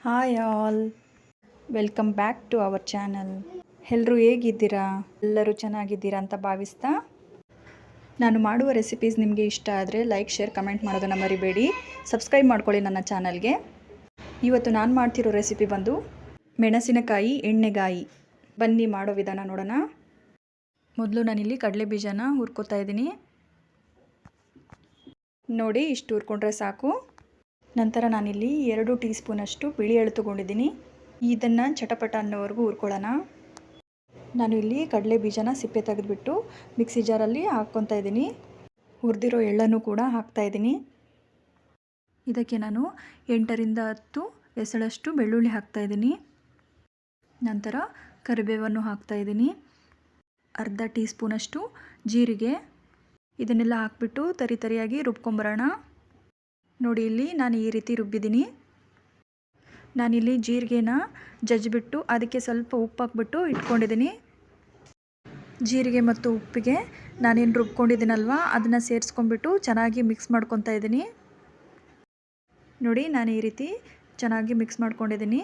Hi all, welcome back to our channel. ಎಲ್ಲರೂ ಹೇಗಿದ್ದೀರಾ? ಎಲ್ಲರೂ ಚೆನ್ನಾಗಿದ್ದೀರಾ ಅಂತ ಭಾವಿಸ್ತಾ, ನಾನು ಮಾಡುವ ರೆಸಿಪೀಸ್ ನಿಮಗೆ ಇಷ್ಟ ಆದರೆ ಲೈಕ್, ಶೇರ್, ಕಮೆಂಟ್ ಮಾಡೋದನ್ನು ಮರಿಬೇಡಿ. ಸಬ್ಸ್ಕ್ರೈಬ್ ಮಾಡ್ಕೊಳ್ಳಿ ನನ್ನ ಚಾನಲ್ಗೆ. ಇವತ್ತು ನಾನು ಮಾಡ್ತಿರೋ ರೆಸಿಪಿ ಬಂದು ಮೆಣಸಿನಕಾಯಿ ಎಣ್ಣೆಗಾಯಿ. ಬನ್ನಿ ಮಾಡೋ ವಿಧಾನ ನೋಡೋಣ. ಮೊದಲು ನಾನಿಲ್ಲಿ ಕಡಲೆ ಬೀಜನ ಹುರ್ಕೋತಾ ಇದ್ದೀನಿ. ನೋಡಿ, ಇಷ್ಟು ಹುರ್ಕೊಂಡ್ರೆ ಸಾಕು. ನಂತರ ನಾನಿಲ್ಲಿ 2 ಟೀ ಸ್ಪೂನಷ್ಟು ಬಿಳಿ ಎಳ್ಳು ತೊಗೊಂಡಿದ್ದೀನಿ. ಇದನ್ನು ಚಟಪಟ ಅನ್ನೋವರೆಗೂ ಹುರ್ಕೊಳ್ಳೋಣ. ನಾನು ಇಲ್ಲಿ ಕಡಲೆ ಬೀಜನ ಸಿಪ್ಪೆ ತೆಗೆದುಬಿಟ್ಟು ಮಿಕ್ಸಿ ಜಾರಲ್ಲಿ ಹಾಕ್ಕೊತಾ ಇದ್ದೀನಿ. ಹುರಿದಿರೋ ಎಳ್ಳನ್ನು ಕೂಡ ಹಾಕ್ತಾಯಿದ್ದೀನಿ. ಇದಕ್ಕೆ ನಾನು 8ರಿಂದ 10 ಎಸಳಷ್ಟು ಬೆಳ್ಳುಳ್ಳಿ ಹಾಕ್ತಾಯಿದ್ದೀನಿ. ನಂತರ ಕರಿಬೇವನ್ನು ಹಾಕ್ತಾಯಿದ್ದೀನಿ. ಅರ್ಧ ಟೀ ಸ್ಪೂನಷ್ಟು ಜೀರಿಗೆ. ಇದನ್ನೆಲ್ಲ ಹಾಕ್ಬಿಟ್ಟು ತರಿಯಾಗಿ ರುಬ್ಕೊಂಬರೋಣ. ನೋಡಿ, ಇಲ್ಲಿ ನಾನು ಈ ರೀತಿ ರುಬ್ಬಿದ್ದೀನಿ. ನಾನಿಲ್ಲಿ ಜೀರಿಗೆನ ಜಜ್ಜಿಬಿಟ್ಟು ಅದಕ್ಕೆ ಸ್ವಲ್ಪ ಉಪ್ಪು ಹಾಕ್ಬಿಟ್ಟು ಇಟ್ಕೊಂಡಿದ್ದೀನಿ. ಜೀರಿಗೆ ಮತ್ತು ಉಪ್ಪಿಗೆ ನಾನೇನು ರುಬ್ಕೊಂಡಿದ್ದೀನಲ್ವ ಅದನ್ನು ಸೇರಿಸ್ಕೊಂಡ್ಬಿಟ್ಟು ಚೆನ್ನಾಗಿ ಮಿಕ್ಸ್ ಮಾಡ್ಕೊತಾ ಇದ್ದೀನಿ. ನೋಡಿ, ನಾನು ಈ ರೀತಿ ಚೆನ್ನಾಗಿ ಮಿಕ್ಸ್ ಮಾಡ್ಕೊಂಡಿದ್ದೀನಿ.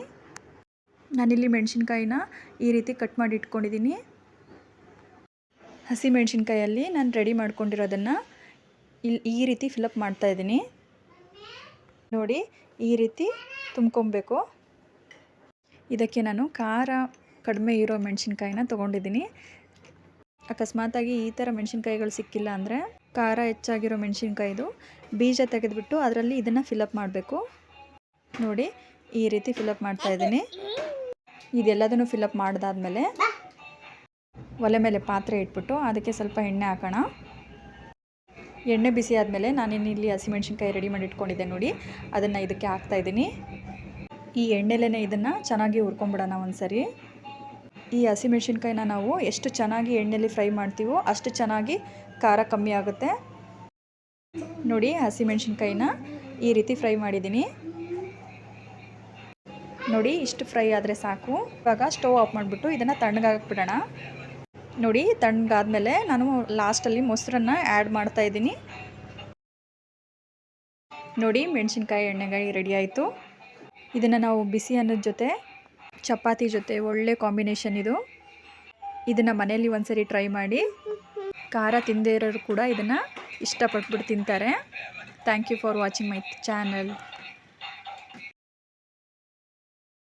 ನಾನಿಲ್ಲಿ ಮೆಣಸಿನ್ಕಾಯಿನ ಈ ರೀತಿ ಕಟ್ ಮಾಡಿ ಇಟ್ಕೊಂಡಿದ್ದೀನಿ. ಹಸಿ ಮೆಣಸಿನ್ಕಾಯಲ್ಲಿ ನಾನು ರೆಡಿ ಮಾಡ್ಕೊಂಡಿರೋದನ್ನು ಈ ರೀತಿ ಫಿಲಪ್ ಮಾಡ್ತಾಯಿದ್ದೀನಿ. ನೋಡಿ, ಈ ರೀತಿ ತುಂಬ್ಕೊಬೇಕು. ಇದಕ್ಕೆ ನಾನು ಖಾರ ಕಡಿಮೆ ಇರೋ ಮೆಣಸಿನ್ಕಾಯಿನ ತೊಗೊಂಡಿದ್ದೀನಿ. ಅಕಸ್ಮಾತಾಗಿ ಈ ಥರ ಮೆಣಸಿನ್ಕಾಯಿಗಳು ಸಿಕ್ಕಿಲ್ಲ ಅಂದರೆ ಖಾರ ಹೆಚ್ಚಾಗಿರೋ ಮೆಣಸಿನ್ಕಾಯಿದು ಬೀಜ ತೆಗೆದುಬಿಟ್ಟು ಅದರಲ್ಲಿ ಇದನ್ನು ಫಿಲಪ್ ಮಾಡಬೇಕು. ನೋಡಿ, ಈ ರೀತಿ ಫಿಲಪ್ ಮಾಡ್ತಾಯಿದ್ದೀನಿ. ಇದೆಲ್ಲದನ್ನು ಫಿಲಪ್ ಮಾಡಿದಾದ್ಮೇಲೆ ಒಲೆ ಮೇಲೆ ಪಾತ್ರೆ ಇಟ್ಬಿಟ್ಟು ಅದಕ್ಕೆ ಸ್ವಲ್ಪ ಎಣ್ಣೆ ಹಾಕೋಣ. ಎಣ್ಣೆ ಬಿಸಿ ಆದಮೇಲೆ ನಾನಿಲ್ಲಿ ಹಸಿಮೆಣ್ಸಿನ್ಕಾಯಿ ರೆಡಿ ಮಾಡಿ ಇಟ್ಕೊಂಡಿದ್ದೆ ನೋಡಿ, ಅದನ್ನು ಇದಕ್ಕೆ ಹಾಕ್ತಾಯಿದ್ದೀನಿ. ಈ ಎಣ್ಣೆಲೇ ಇದನ್ನು ಚೆನ್ನಾಗಿ ಹುರ್ಕೊಂಬಿಡೋಣ ಒಂದ್ಸರಿ. ಈ ಹಸಿಮೆಣ್ಸಿನ್ಕಾಯಿನ ನಾವು ಎಷ್ಟು ಚೆನ್ನಾಗಿ ಎಣ್ಣೆಲಿ ಫ್ರೈ ಮಾಡ್ತೀವೋ ಅಷ್ಟು ಚೆನ್ನಾಗಿ ಖಾರ ಕಮ್ಮಿ ಆಗುತ್ತೆ. ನೋಡಿ, ಹಸಿಮೆಣ್ಸಿನ್ಕಾಯಿನ ಈ ರೀತಿ ಫ್ರೈ ಮಾಡಿದ್ದೀನಿ. ನೋಡಿ, ಇಷ್ಟು ಫ್ರೈ ಆದರೆ ಸಾಕು. ಇವಾಗ ಸ್ಟವ್ ಆಫ್ ಮಾಡಿಬಿಟ್ಟು ಇದನ್ನು ತಣ್ಣಗಾಕ್ಬಿಡೋಣ. ನೋಡಿ, ತಣ್ಣಗಾದ್ಮೇಲೆ ನಾನು ಲಾಸ್ಟಲ್ಲಿ ಮೊಸರನ್ನು ಆ್ಯಡ್ ಮಾಡ್ತಾಯಿದ್ದೀನಿ. ನೋಡಿ, ಮೆಣಸಿನ್ಕಾಯಿ ಎಣ್ಣೆಗಾಯಿ ರೆಡಿ ಆಯಿತು. ಇದನ್ನು ನಾವು ಬಿಸಿ ಅನ್ನದ ಜೊತೆ ಚಪಾತಿ ಜೊತೆ ಒಳ್ಳೆ ಕಾಂಬಿನೇಷನ್ ಇದು. ಇದನ್ನು ಮನೆಯಲ್ಲಿ ಒಂದ್ಸರಿ ಟ್ರೈ ಮಾಡಿ. ಖಾರ ತಿಂದೇ ಇರೋರು ಕೂಡ ಇದನ್ನು ಇಷ್ಟಪಟ್ಬಿಟ್ಟು ತಿಂತಾರೆ. Thank you for watching my channel.